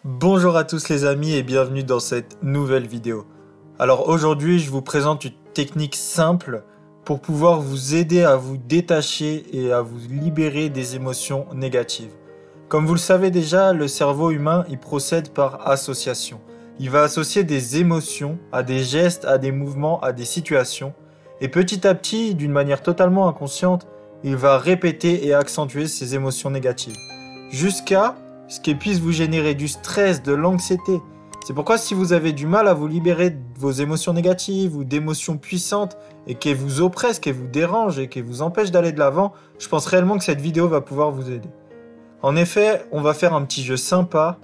Bonjour à tous les amis et bienvenue dans cette nouvelle vidéo. Alors aujourd'hui je vous présente une technique simple pour pouvoir vous aider à vous détacher et à vous libérer des émotions négatives. Comme vous le savez déjà, le cerveau humain il procède par association. Il va associer des émotions à des gestes, à des mouvements, à des situations. Et petit à petit, d'une manière totalement inconsciente, il va répéter et accentuer ces émotions négatives. Jusqu'à ce qui puisse vous générer du stress, de l'anxiété. C'est pourquoi si vous avez du mal à vous libérer de vos émotions négatives ou d'émotions puissantes et qu'elles vous oppressent, qu'elles vous dérangent et qu'elles vous empêchent d'aller de l'avant, je pense réellement que cette vidéo va pouvoir vous aider. En effet, on va faire un petit jeu sympa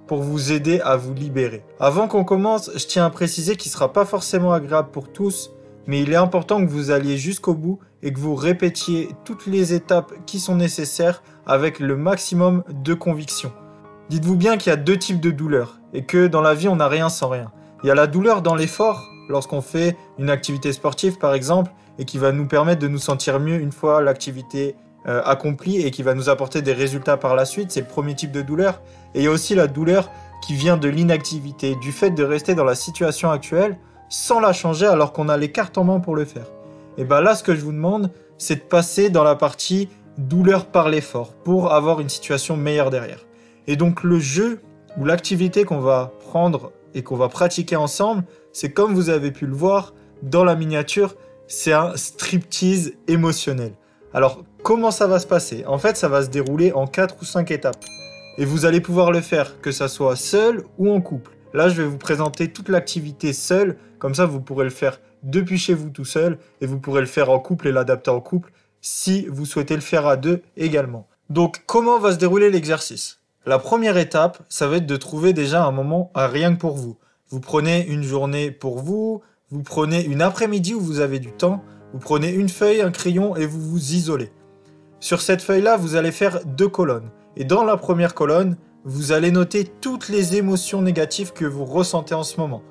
pour vous aider à vous libérer. Avant qu'on commence, je tiens à préciser qu'il ne sera pas forcément agréable pour tous, mais il est important que vous alliez jusqu'au bout et que vous répétiez toutes les étapes qui sont nécessaires avec le maximum de conviction. Dites-vous bien qu'il y a deux types de douleurs et que dans la vie on n'a rien sans rien. Il y a la douleur dans l'effort, lorsqu'on fait une activité sportive par exemple, et qui va nous permettre de nous sentir mieux une fois l'activité accomplie et qui va nous apporter des résultats par la suite, c'est le premier type de douleur. Et il y a aussi la douleur qui vient de l'inactivité, du fait de rester dans la situation actuelle sans la changer alors qu'on a les cartes en main pour le faire. Et bien là, ce que je vous demande, c'est de passer dans la partie douleur par l'effort pour avoir une situation meilleure derrière. Et donc le jeu ou l'activité qu'on va prendre et qu'on va pratiquer ensemble, c'est comme vous avez pu le voir dans la miniature, c'est un striptease émotionnel. Alors comment ça va se passer? En fait, ça va se dérouler en 4 ou 5 étapes. Et vous allez pouvoir le faire, que ça soit seul ou en couple. Là, je vais vous présenter toute l'activité seule, comme ça vous pourrez le faire depuis chez vous tout seul, et vous pourrez le faire en couple et l'adapter en couple, si vous souhaitez le faire à deux également. Donc, comment va se dérouler l'exercice? La première étape, ça va être de trouver déjà un moment à rien que pour vous. Vous prenez une journée pour vous, vous prenez une après-midi où vous avez du temps, vous prenez une feuille, un crayon et vous vous isolez. Sur cette feuille-là, vous allez faire 2 colonnes. Et dans la première colonne, vous allez noter toutes les émotions négatives que vous ressentez en ce moment.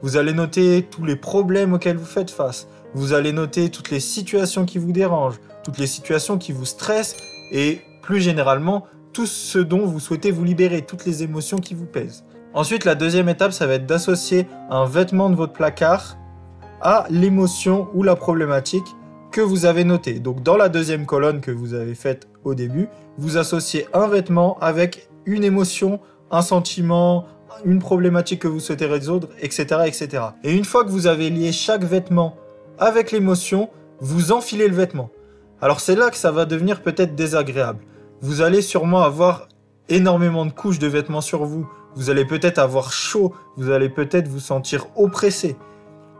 Vous allez noter tous les problèmes auxquels vous faites face. Vous allez noter toutes les situations qui vous dérangent, toutes les situations qui vous stressent et plus généralement, tout ce dont vous souhaitez vous libérer, toutes les émotions qui vous pèsent. Ensuite, la deuxième étape, ça va être d'associer un vêtement de votre placard à l'émotion ou la problématique que vous avez notée. Donc dans la deuxième colonne que vous avez faite au début, vous associez un vêtement avec une émotion, un sentiment, une problématique que vous souhaitez résoudre, etc., etc. Et une fois que vous avez lié chaque vêtement avec l'émotion, vous enfilez le vêtement. Alors c'est là que ça va devenir peut-être désagréable. Vous allez sûrement avoir énormément de couches de vêtements sur vous. Vous allez peut-être avoir chaud, vous allez peut-être vous sentir oppressé.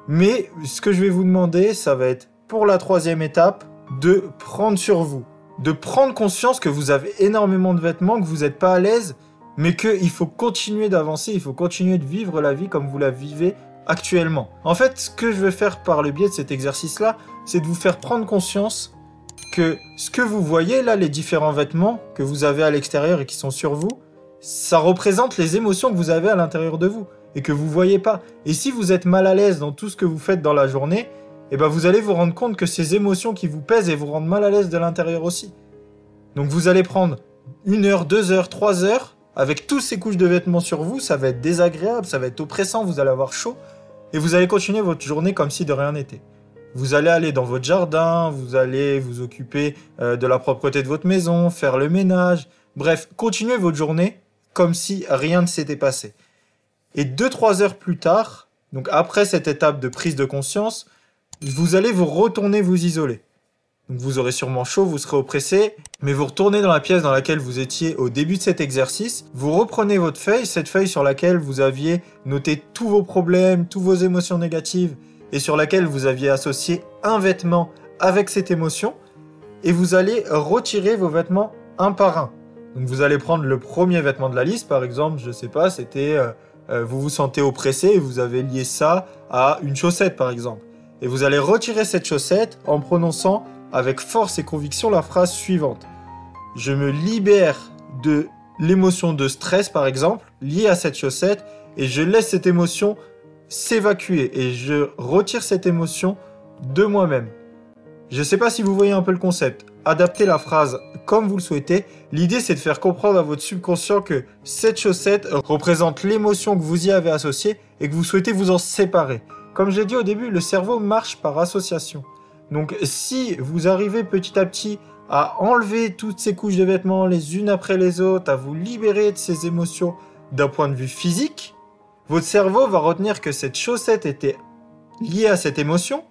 Mais ce que je vais vous demander, ça va être pour la troisième étape, de prendre sur vous. De prendre conscience que vous avez énormément de vêtements, que vous n'êtes pas à l'aise, mais qu'il faut continuer d'avancer, il faut continuer de vivre la vie comme vous la vivez actuellement. En fait, ce que je veux faire par le biais de cet exercice-là, c'est de vous faire prendre conscience que ce que vous voyez là, les différents vêtements que vous avez à l'extérieur et qui sont sur vous, ça représente les émotions que vous avez à l'intérieur de vous et que vous ne voyez pas. Et si vous êtes mal à l'aise dans tout ce que vous faites dans la journée, eh ben vous allez vous rendre compte que ces émotions qui vous pèsent et vous rendent mal à l'aise de l'intérieur aussi. Donc vous allez prendre 1 heure, 2 heures, 3 heures, avec toutes ces couches de vêtements sur vous, ça va être désagréable, ça va être oppressant, vous allez avoir chaud, et vous allez continuer votre journée comme si de rien n'était. Vous allez aller dans votre jardin, vous allez vous occuper de la propreté de votre maison, faire le ménage, bref, continuez votre journée comme si rien ne s'était passé. Et 2-3 heures plus tard, donc après cette étape de prise de conscience, vous allez vous retourner vous isoler. Donc vous aurez sûrement chaud, vous serez oppressé, mais vous retournez dans la pièce dans laquelle vous étiez au début de cet exercice, vous reprenez votre feuille, cette feuille sur laquelle vous aviez noté tous vos problèmes, toutes vos émotions négatives, et sur laquelle vous aviez associé un vêtement avec cette émotion, et vous allez retirer vos vêtements un par un. Donc vous allez prendre le premier vêtement de la liste, par exemple, je sais pas, c'était vous vous sentez oppressé et vous avez lié ça à une chaussette par exemple. Et vous allez retirer cette chaussette en prononçant avec force et conviction la phrase suivante. Je me libère de l'émotion de stress par exemple, liée à cette chaussette, et je laisse cette émotion s'évacuer et je retire cette émotion de moi-même. Je ne sais pas si vous voyez un peu le concept. adapter la phrase comme vous le souhaitez. L'idée, c'est de faire comprendre à votre subconscient que cette chaussette représente l'émotion que vous y avez associée et que vous souhaitez vous en séparer. Comme je l'ai dit au début, le cerveau marche par association. Donc si vous arrivez petit à petit à enlever toutes ces couches de vêtements les unes après les autres, à vous libérer de ces émotions d'un point de vue physique, votre cerveau va retenir que cette chaussette était liée à cette émotion,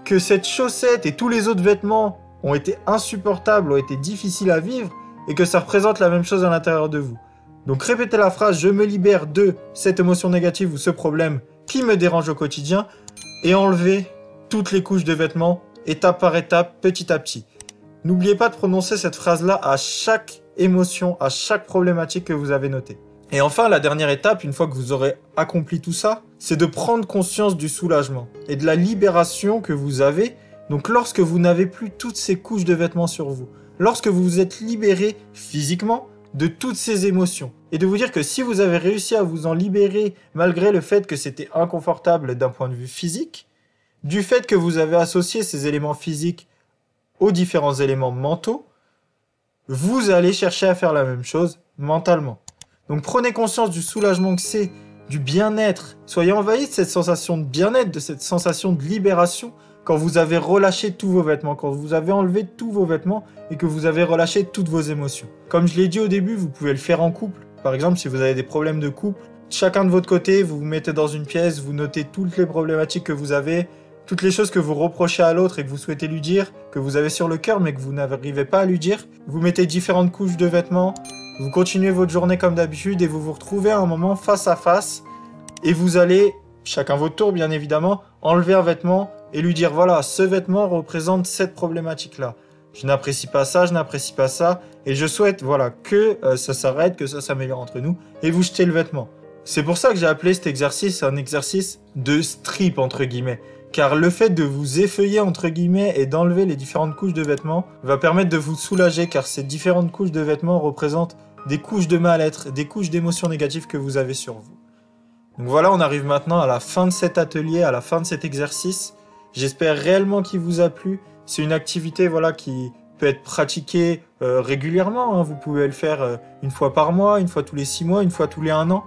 que cette chaussette et tous les autres vêtements ont été insupportables, ont été difficiles à vivre, et que ça représente la même chose à l'intérieur de vous. Donc répétez la phrase « Je me libère de cette émotion négative ou ce problème qui me dérange au quotidien » et enlevez toutes les couches de vêtements, étape par étape, petit à petit. N'oubliez pas de prononcer cette phrase-là à chaque émotion, à chaque problématique que vous avez notée. Et enfin, la dernière étape, une fois que vous aurez accompli tout ça, c'est de prendre conscience du soulagement et de la libération que vous avez. Donc lorsque vous n'avez plus toutes ces couches de vêtements sur vous, lorsque vous vous êtes libéré physiquement de toutes ces émotions, et de vous dire que si vous avez réussi à vous en libérer malgré le fait que c'était inconfortable d'un point de vue physique, du fait que vous avez associé ces éléments physiques aux différents éléments mentaux, vous allez chercher à faire la même chose mentalement. Donc prenez conscience du soulagement que c'est, du bien-être. Soyez envahis de cette sensation de bien-être, de cette sensation de libération quand vous avez relâché tous vos vêtements, quand vous avez enlevé tous vos vêtements et que vous avez relâché toutes vos émotions. Comme je l'ai dit au début, vous pouvez le faire en couple. Par exemple, si vous avez des problèmes de couple, chacun de votre côté, vous vous mettez dans une pièce, vous notez toutes les problématiques que vous avez, toutes les choses que vous reprochez à l'autre et que vous souhaitez lui dire, que vous avez sur le cœur mais que vous n'arrivez pas à lui dire. Vous mettez différentes couches de vêtements, vous continuez votre journée comme d'habitude et vous vous retrouvez à un moment face à face et vous allez, chacun votre tour bien évidemment, enlever un vêtement et lui dire voilà, ce vêtement représente cette problématique-là. Je n'apprécie pas ça, je n'apprécie pas ça et je souhaite voilà, que ça s'arrête, que ça s'améliore entre nous et vous jetez le vêtement. C'est pour ça que j'ai appelé cet exercice un exercice de strip entre guillemets. Car le fait de vous effeuiller entre guillemets et d'enlever les différentes couches de vêtements va permettre de vous soulager car ces différentes couches de vêtements représentent des couches de mal-être, des couches d'émotions négatives que vous avez sur vous. Donc voilà, on arrive maintenant à la fin de cet atelier, à la fin de cet exercice. J'espère réellement qu'il vous a plu. C'est une activité voilà, qui peut être pratiquée régulièrement. Hein. Vous pouvez le faire une fois par mois, une fois tous les 6 mois, une fois tous les 1 an.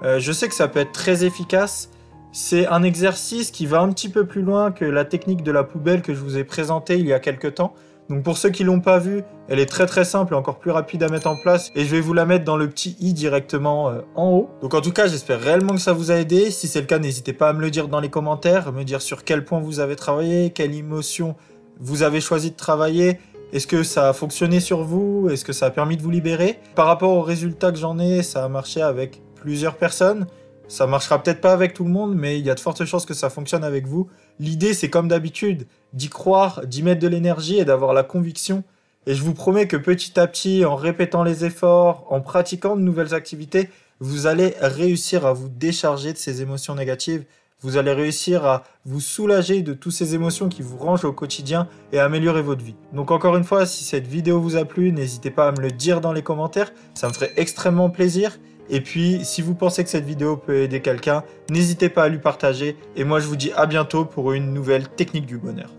Je sais que ça peut être très efficace. C'est un exercice qui va un petit peu plus loin que la technique de la poubelle que je vous ai présentée il y a quelques temps. Donc pour ceux qui l'ont pas vue, elle est très très simple et encore plus rapide à mettre en place. Et je vais vous la mettre dans le petit i directement en haut. Donc en tout cas, j'espère réellement que ça vous a aidé. Si c'est le cas, n'hésitez pas à me le dire dans les commentaires. Me dire sur quel point vous avez travaillé, quelle émotion vous avez choisi de travailler. Est-ce que ça a fonctionné sur vous? Est-ce que ça a permis de vous libérer? Par rapport aux résultats que j'en ai, ça a marché avec plusieurs personnes. Ça marchera peut-être pas avec tout le monde, mais il y a de fortes chances que ça fonctionne avec vous. L'idée, c'est comme d'habitude, d'y croire, d'y mettre de l'énergie et d'avoir la conviction. Et je vous promets que petit à petit, en répétant les efforts, en pratiquant de nouvelles activités, vous allez réussir à vous décharger de ces émotions négatives. Vous allez réussir à vous soulager de toutes ces émotions qui vous rangent au quotidien et à améliorer votre vie. Donc encore une fois, si cette vidéo vous a plu, n'hésitez pas à me le dire dans les commentaires. Ça me ferait extrêmement plaisir. Et puis, si vous pensez que cette vidéo peut aider quelqu'un, n'hésitez pas à lui partager. Et moi, je vous dis à bientôt pour une nouvelle technique du bonheur.